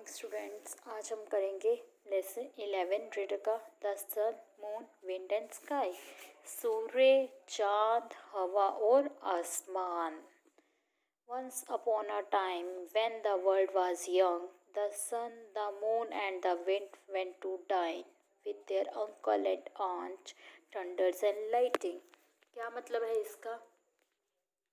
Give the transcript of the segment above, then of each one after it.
Morning students. आज हम करेंगे लेसन 11 रीडर का the sun moon wind and sky. सूर्य, चांद, हवा और आसमान। Once upon a time, when the world was young, the sun, the moon and the wind went to dine with their uncle and aunt, thunders and lightning। क्या मतलब है इसका?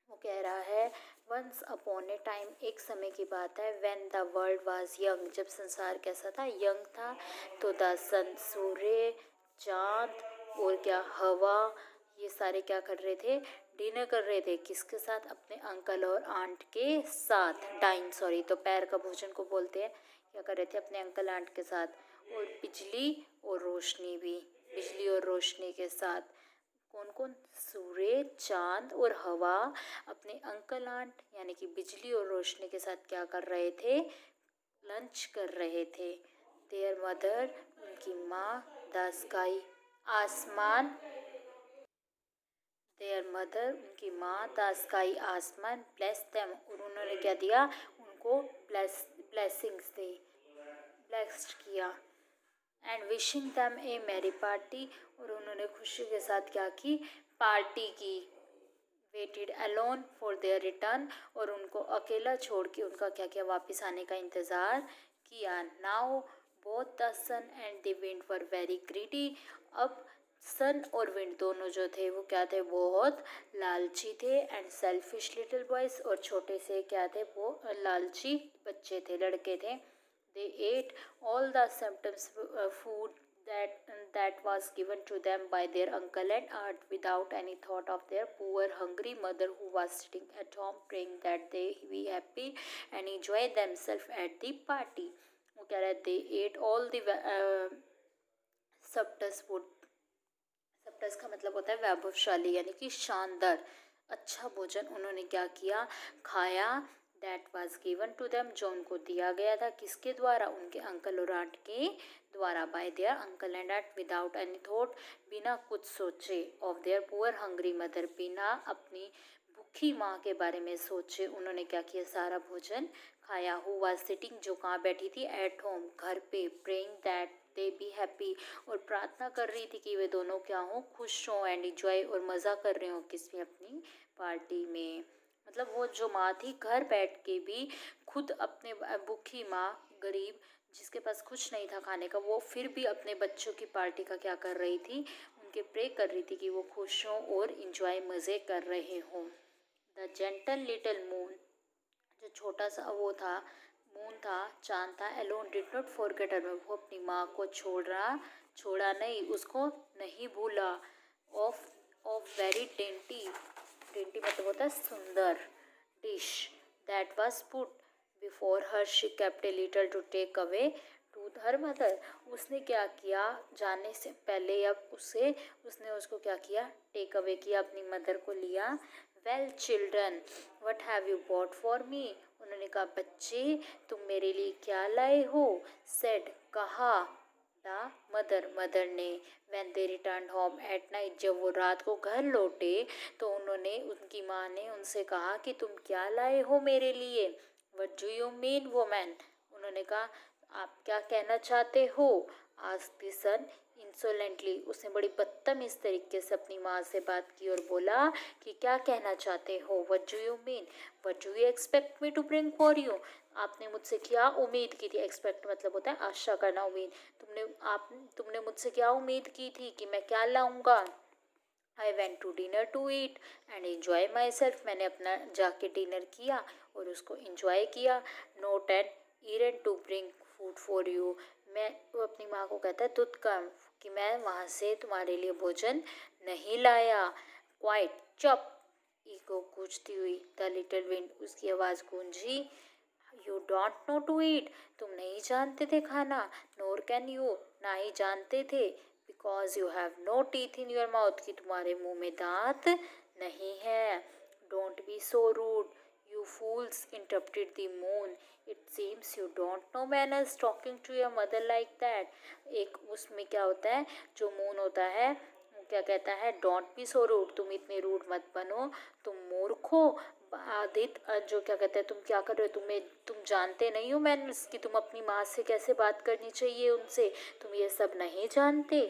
वो कह रहा है वंस अपॉन ए टाइम, एक समय की बात है, when the world was young, जब संसार कैसा था, यंग था। तो द सन, सूर्य, चांद और क्या, हवा, ये सारे क्या कर रहे थे, डिनर कर रहे थे। किसके साथ? अपने अंकल और आंट के साथ। डाइन सॉरी, दोपहर का भोजन को बोलते हैं। क्या कर रहे थे? अपने अंकल आंट के साथ। और बिजली और रोशनी भी, बिजली और रोशनी के साथ। कौन कौन? सूर्य, चांद और हवा अपने अंकल आंट यानी कि बिजली और रोशनी के साथ क्या कर रहे थे? लंच कर रहे थे। देयर मदर, उनकी माँ, द स्काई, आसमान। देयर मदर, उनकी माँ, द स्काई, आसमान, ब्लेस देम, और उन्होंने क्या दिया? उनको ब्लेसिंग्स दी, ब्लेस्ड किया। And wishing them a merry party, और उन्होंने खुशी के साथ क्या की? पार्टी की। Waited alone for their return, और उनको अकेला छोड़ के उनका क्या किया? वापस आने का इंतज़ार किया। Now both the sun and the wind were very greedy. अब सन और विंड दोनों जो थे वो क्या थे? बहुत लालची थे। एंड सेल्फिश लिटिल बॉयज, और छोटे से क्या थे? वो लालची बच्चे थे, लड़के थे। They ate all the symptoms food that was given to them by their uncle and aunt without any thought of their poor hungry mother who was sitting at home praying that they be happy and enjoy themselves at the party। वो कह रहे हैं they ate all the substance food। सबटस का मतलब होता है वैभवशाली यानी कि शानदार, अच्छा भोजन उन्होंने क्या किया? खाया। That was given to them, जो उनको दिया गया था। किसके द्वारा? उनके अंकल और आंट के द्वारा। By their uncle and aunt without any thought, बिना कुछ सोचे। Of their poor hungry mother, बिना अपनी भूखी माँ के बारे में सोचे उन्होंने क्या किया? सारा भोजन खाया। हु वाज सिटिंग, जो कहाँ बैठी थी? एट होम, घर पे। Praying that they be happy, और प्रार्थना कर रही थी कि वे दोनों क्या हों? खुश हों। एंड इंजॉय, और मज़ा कर रहे हों किसमें? अपनी पार्टी में। मतलब वो जो माँ थी घर बैठ के भी खुद अपने भूखी माँ, गरीब जिसके पास कुछ नहीं था खाने का, वो फिर भी अपने बच्चों की पार्टी का क्या कर रही थी? उनके प्रे कर रही थी कि वो खुश हों और इंजॉय मज़े कर रहे हों। द जेंटल लिटिल मून, जो छोटा सा वो था, मून था, चांद था, alone did not forget her, वो अपनी माँ को छोड़ा नहीं, उसको नहीं भूला। Of of very dainty, dainty मतलब होता है सुंदर, dish. That was put before her, she kept a little to take away to her mother. उसने क्या किया? जाने से पहले या उसने उसको क्या किया? टेक अवे किया, अपनी मदर को लिया। Well children, what have you bought for me, उन्होंने कहा बच्चे तुम मेरे लिए क्या लाए हो? सेड, कहा, द मदर, मदर ने। When they return home at night, जब वो रात को घर लौटे तो उन्होंने, उनकी माँ ने उनसे कहा कि तुम क्या लाए हो मेरे लिए? What do you mean woman, उन्होंने कहा आप क्या कहना चाहते हो? आस्क्ड द सन इंसोलेंटली, उसने बड़ी बदतमीज तरीके से अपनी माँ से बात की और बोला कि क्या कहना चाहते हो? What do you mean, what do you expect me to bring for you, आपने मुझसे क्या उम्मीद की थी? एक्सपेक्ट मतलब होता है आशा करना, उम्मीद। तुमने मुझसे क्या उम्मीद की थी कि मैं क्या लाऊंगा? I went to dinner to eat and enjoy myself, मैंने अपना जाके डिनर किया और उसको इंजॉय किया। Not and errand to bring food for you, मैं, वो अपनी माँ को कहता है तुद काम, कि मैं वहाँ से तुम्हारे लिए भोजन नहीं लाया। क्वाइट, चुप, ईगो गूंजती हुई। द लिटिल विंड, उसकी आवाज़ गूंजी। You don't know to eat, तुम नहीं जानते थे खाना। नोर कैन यू, ना ही जानते थे। Because you have no teeth in your mouth, कि तुम्हारे मुंह में दांत नहीं है। Don't be so rude you fools, interrupted the moon, it seems you don't know manners talking to your mother like that. एक उसमें क्या होता है, जो मून होता है वो क्या कहता है? डोंट बी सो रूड, तुम इतने रूड मत बनो, तुम मूर्ख हो, आदित्य जो क्या कहते हैं, तुम क्या कर रहे हो, तुम जानते नहीं हो मैनर्स कि तुम अपनी माँ से कैसे बात करनी चाहिए उनसे, तुम ये सब नहीं जानते।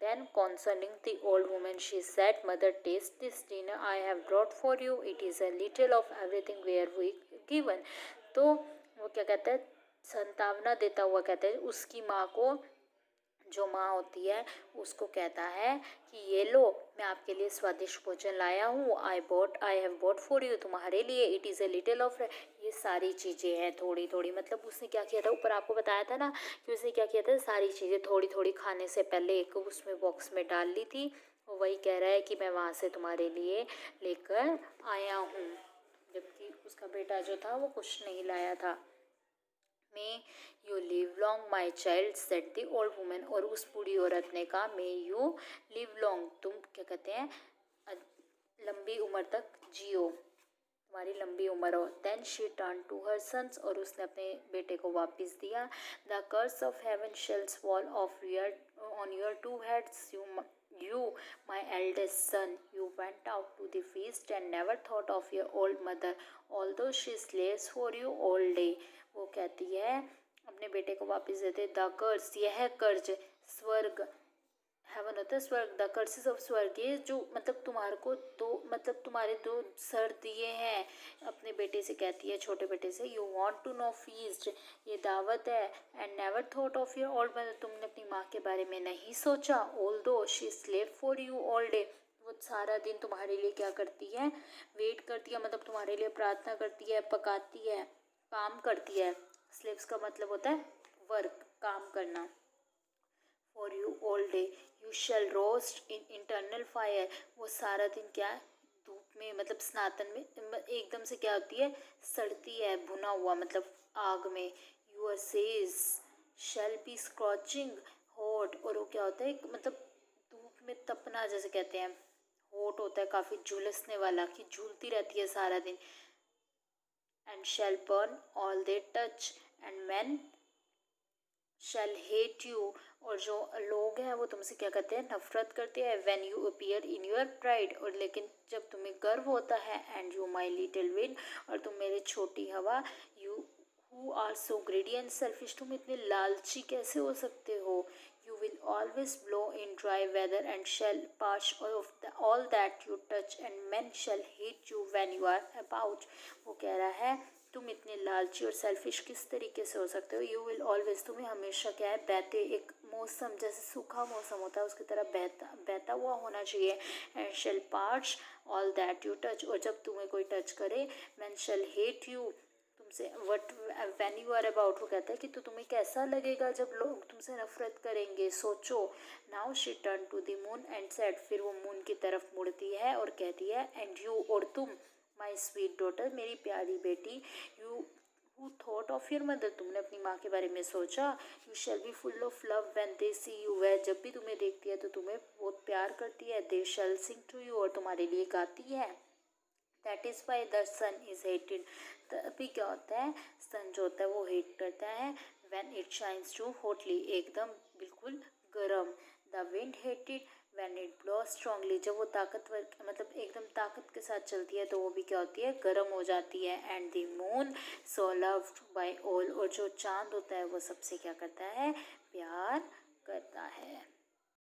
Then concerning the old woman she said, Mother, taste this dinner I have brought for you. It is a little of everything where we given. तो वो क्या कहता है, संतावना देता हुआ कहते हैं उसकी माँ को, जो माँ होती है उसको कहता है कि ये लो, मैं आपके लिए स्वादिष्ट भोजन लाया हूँ। I have bought for you, तुम्हारे लिए। It is a little of, ये सारी चीज़ें हैं थोड़ी थोड़ी। मतलब उसने क्या किया था, ऊपर आपको बताया था ना कि उसने क्या किया था, सारी चीज़ें थोड़ी थोड़ी खाने से पहले एक उसमें बॉक्स में डाल ली थी। और वही कह रहा है कि मैं वहाँ से तुम्हारे लिए लेकर आया हूँ, जबकि उसका बेटा जो था वो कुछ नहीं लाया था। May you live long my child said the old women, और उस बूढ़ी औरत ने कहा मे यू लिव लॉन्ग, तुम क्या कहते हैं लंबी उम्र तक जियो, तुम्हारी लंबी उम्र हो। Then she turn to her sons, और उसने अपने बेटे को वापस दिया। The curse of heaven shells fall of your on your two heads, you my eldest son, you went out to the feast and never thought of your old mother, although she slaves for you all day। वो कहती है अपने बेटे को वापस देते, the कर्स, यह कर्ज, स्वर्ग, हेवन होता है स्वर्ग, द कर्सेस ऑफ स्वर्ग, ये जो मतलब तुम्हारे को दो, मतलब तुम्हारे दो सर दिए हैं, अपने बेटे से कहती है, छोटे बेटे से। You want to know feast, ये दावत है। And never thought of your old mother, तुमने अपनी माँ के बारे में नहीं सोचा। ऑल दो she slave for you all day, वो सारा दिन तुम्हारे लिए क्या करती है, वेट करती है, मतलब तुम्हारे लिए प्रार्थना करती है, पकाती है, काम करती है। स्लेव्स का मतलब होता है वर्क, काम करना। For you all day you shell roast in internal fire, वो सारा दिन क्या है, धूप में, मतलब स्नातन में एकदम से क्या होती है, सड़ती है, भुना हुआ, मतलब आग में। Your says shall be scorching hot, और वो क्या होता है, मतलब धूप में तपना जैसे कहते हैं, हॉट होता है काफ़ी झुलसने वाला, कि झूलती रहती है सारा दिन। And shall burn all they touch and man shall hate you, और जो लोग हैं वो तुमसे क्या करते हैं, नफरत करते हैं। When you appear in your pride, और लेकिन जब तुम्हें गर्व होता है। And you my little wind, और तुम मेरी छोटी हवा। You who are so greedy and selfish, तुम इतने लालची कैसे हो सकते हो। You will always blow in dry weather and shall parch of all that you touch, and man shall hate you when you are about. वो कह रहा है तुम इतने लालची और सेल्फिश किस तरीके से हो सकते हो। यू विल ऑलवेज, तुम्हें हमेशा क्या है, बहते, एक मौसम जैसे सूखा मौसम होता है उसकी तरह बहता हुआ होना चाहिए। And shall parch all that you touch, और जब तुम्हें कोई टच करे, मैन शेल हेट यू, तुमसे what when you are about, वो कहता है कि तो तुम्हें कैसा लगेगा जब लोग तुमसे नफरत करेंगे, सोचो। Now she turn to the moon and said, फिर वो मून की तरफ मुड़ती है और कहती है, एंड यू, और तुम, माई स्वीट डॉटर, मेरी प्यारी बेटी, you who thought of your mother, तुमने अपनी माँ के बारे में सोचा। You shall be full of love when they see you, वह जब भी तुम्हें देखती है तो तुम्हें बहुत प्यार करती है। दे शैल सिंग टू यू, और तुम्हारे लिए गाती है। That is why the sun is hated, तभी क्या होता है, सन जो होता है वो हेट करता है। When it shines too hotly, एकदम बिल्कुल गर्म। The wind hated when it blow strongly, जब वो ताकतवर, मतलब एकदम ताकत के साथ चलती है तो वो भी क्या होती है, गर्म हो जाती है। And the moon so loved by all, और जो चांद होता है वो सबसे क्या करता है, प्यार करता है।